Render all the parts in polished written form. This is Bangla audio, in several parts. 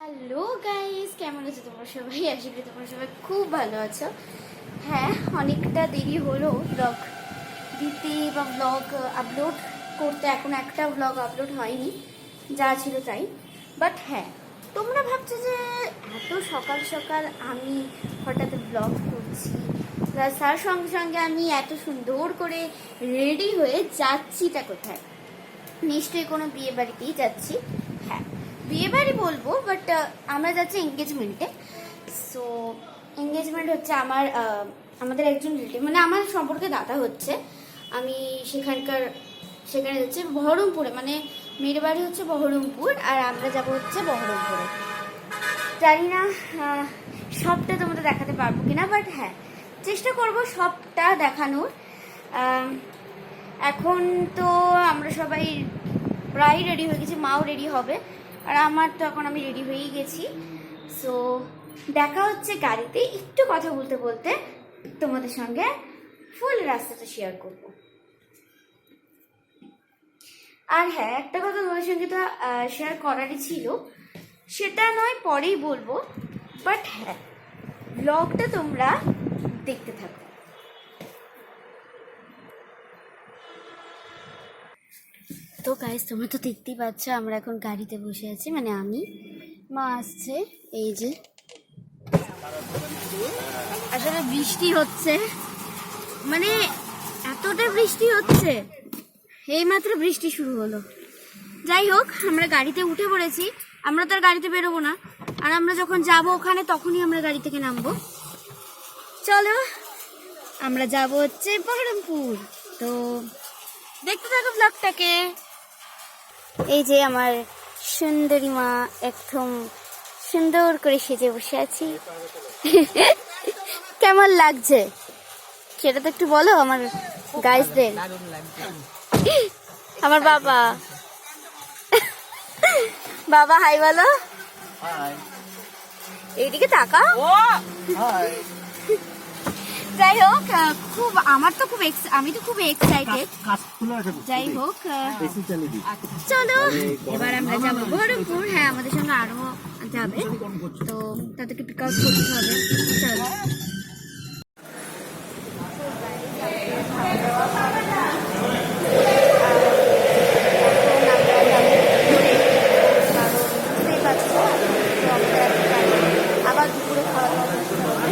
হ্যালো গাইস, কেমন আছো তোমরা সবাই? আশা করি তোমরা সবাই খুব ভালো আছো। হ্যাঁ, অনেকটা দেরি হলো ব্লগ দিতে বা ব্লগ আপলোড করতে। এখন একটা ব্লগ আপলোড হয়নি, যা ছিল তাই। বাট হ্যাঁ, তোমরা ভাবছো যে এত সকাল সকাল আমি হঠাৎ ব্লগ করছি, প্লাস তার সঙ্গে সঙ্গে আমি এত সুন্দর করে রেডি হয়ে যাচ্ছিটা কোথায়? নিশ্চয়ই কোনো বিয়ে বাড়িতেই যাচ্ছি। হ্যাঁ, বিয়ে বাড়ি বলবো, বাট আমরা যাচ্ছি এঙ্গেজমেন্টে। সো এঙ্গেজমেন্ট হচ্ছে আমাদের একজন রিলেটিভ, মানে আমার সম্পর্কে দাদা হচ্ছে। আমি সেখানে যাচ্ছি বহরমপুরে, মানে মেয়ের বাড়ি হচ্ছে বহরমপুর, আর আমরা যাব হচ্ছে বহরমপুরে। জানি না সবটা তোমাদের দেখাতে পারবো কিনা, বাট হ্যাঁ, চেষ্টা করব সবটা দেখানোর। এখন তো আমরা সবাই প্রায় রেডি হয়ে গেছি, মাও রেডি হবে, আর আমার তো এখন আমি রেডি হয়েই গেছি। সো দেখা হচ্ছে গাড়িতে। একটু কথা বলতে বলতে তোমাদের সঙ্গে ফুল রাস্তাটা শেয়ার করব। আর হ্যাঁ, একটা কথা তোমাদের সঙ্গে তো শেয়ার করারই ছিল, সেটা নয় পরেই বলবো, বাট হ্যাঁ, ব্লগটা তোমরা দেখতে থাকো। তো গাইস, তোমরা তো দেখতেই পাচ্ছ আমরা এখন গাড়িতে বসে আছি, মানে আমি, মা আসছে। এই যে আসলে বৃষ্টি হচ্ছে, মানে এতটা বৃষ্টি হচ্ছে, এইমাত্র বৃষ্টি শুরু হলো। যাই হোক, আমরা গাড়িতে উঠে পড়েছি। আমরা তো আর গাড়িতে বেরোবো না, আর আমরা যখন যাব ওখানে তখনই আমরা গাড়ি থেকে নামবো। চলো, আমরা যাব হচ্ছে বহরমপুর। তো দেখতে থাকো ব্লগটাকে। এই যে আমার সুন্দরী মা একদম সুন্দর করে সেজে বসে আছি। কেমন লাগছে সেটা তো একটু বলো আমার গাইসদের। আমার বাবা বাবা হাই বলো, এইদিকে তাকাও। যাই হোক, আমি তো খুব এক্সাইটেড। যাই হোক, চলো এবার আমরা যাবো বহরমপুর। হ্যাঁ, আমাদের সঙ্গে আরো যাবে, তো তাদেরকে পিক আউট করতে হবে। চলো। আবার দুপুরে খাওয়া দাওয়া করতে হবে।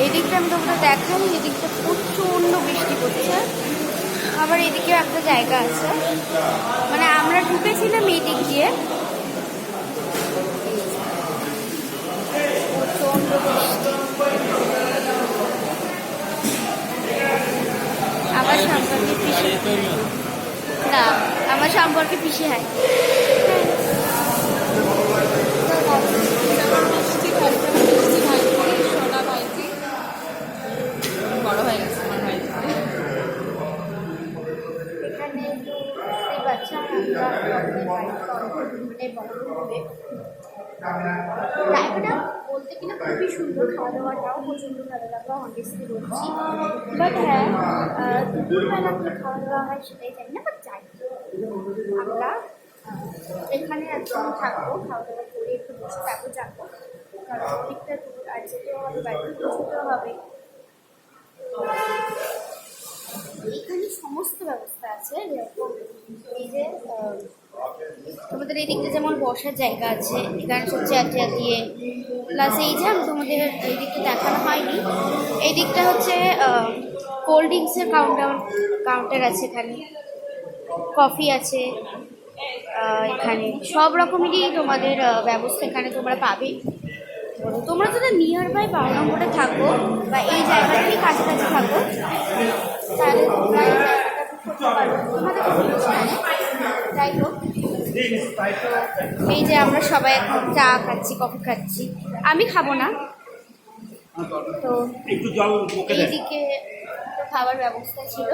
এই দিকটা আমি তোমাকে দেখাই, এদিকটা প্রচন্ড বৃষ্টি পড়ছে। আবার এদিকে একটা জায়গা আছে, মানে আমরা ঢুকেছিলাম এই দিক দিয়ে, প্রচন্ড বৃষ্টি। আমার সম্পর্কে পিসি না, আমার সম্পর্কে পিসি হয়। জায়গাটা বলতে কিনা খুবই সুন্দর, খাওয়া দাওয়াটাও প্রচন্ড ভালো লাগলো, অনেস্টলি বলছি। বাট হ্যাঁ, দুপুরবেলা কি খাওয়া দাওয়া হয় সেটাই জানি না, বাট যাই আমরা এখানে একদম থাকবো, খাওয়া দাওয়া করে একটু বসে তারপর যাবো, কারণ অনেকটা দূর আর যেতেও হবে, বাড়িতে পৌঁছতেও হবে। এখানে সমস্ত ব্যবস্থা আছে, যেরকম এই যে তোমাদের এই দিকটা যেমন বসার জায়গা আছে, এখানে সব চেয়ার দিয়ে, প্লাস এই যে তোমাদের এই দিকটা দেখানো হয়নি, এই দিকটা হচ্ছে কোল্ড ড্রিঙ্কসের কাউন্টার আছে, এখানে কফি আছে, এখানে সব রকমেরই তোমাদের ব্যবস্থা এখানে তোমরা পাবে। তোমরা যদি নিয়ার বাই 12 নম্বরে থাকো বা এই জায়গাটারই কাছাকাছি থাকো, তাহলে তোমরা এই জায়গাটা বুক করতে পারো, তোমাদের কোনো সমস্যা নেই। যাই হোক, এই যে আমরা সবাই এখন চা খাচ্ছি, কফি খাচ্ছি, আমি খাবো না, তো এইদিকে খাবার ব্যবস্থা ছিল।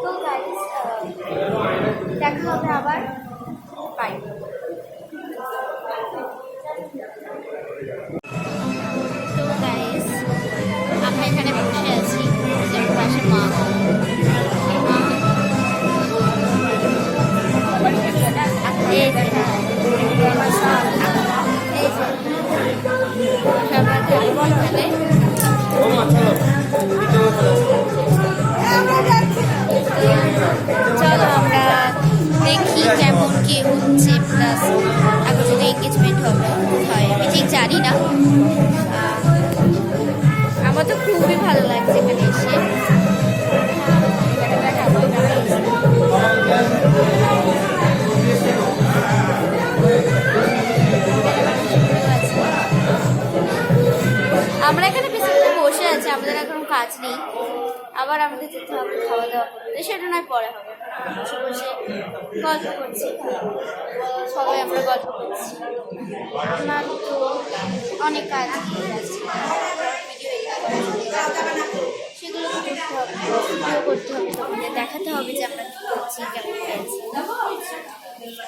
তো গাইস, দেখা হবে আবার, বাই। তো গাইস, আমরা এখানে বসে আছি, পাশে মা। আমরা এখানে বেসিক্যালি বসে আছি, আমাদের এখন কাজ নেই। আবার আমাদের যেতে হবে খাওয়া দাওয়া করতে, সেটা নয় পরে হবে। বসে বসে গল্প করছি, সবাই আমরা গল্প করছি। আমার তো অনেক কাজ আছে, সেগুলো করতে হবে, ভিডিও করতে হবে, তোমাদের দেখাতে হবে যে আমরা কী করছি, কেমন আছি।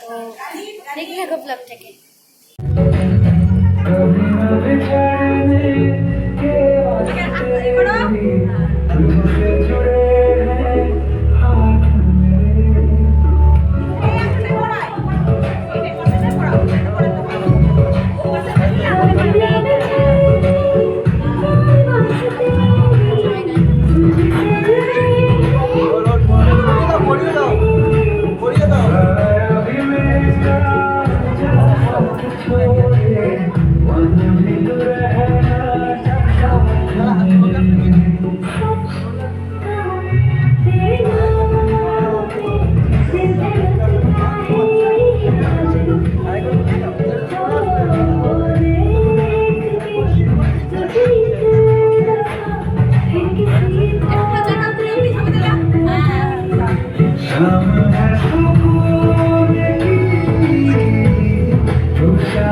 তো দেখে থাকো ব্লগটাকে। Summer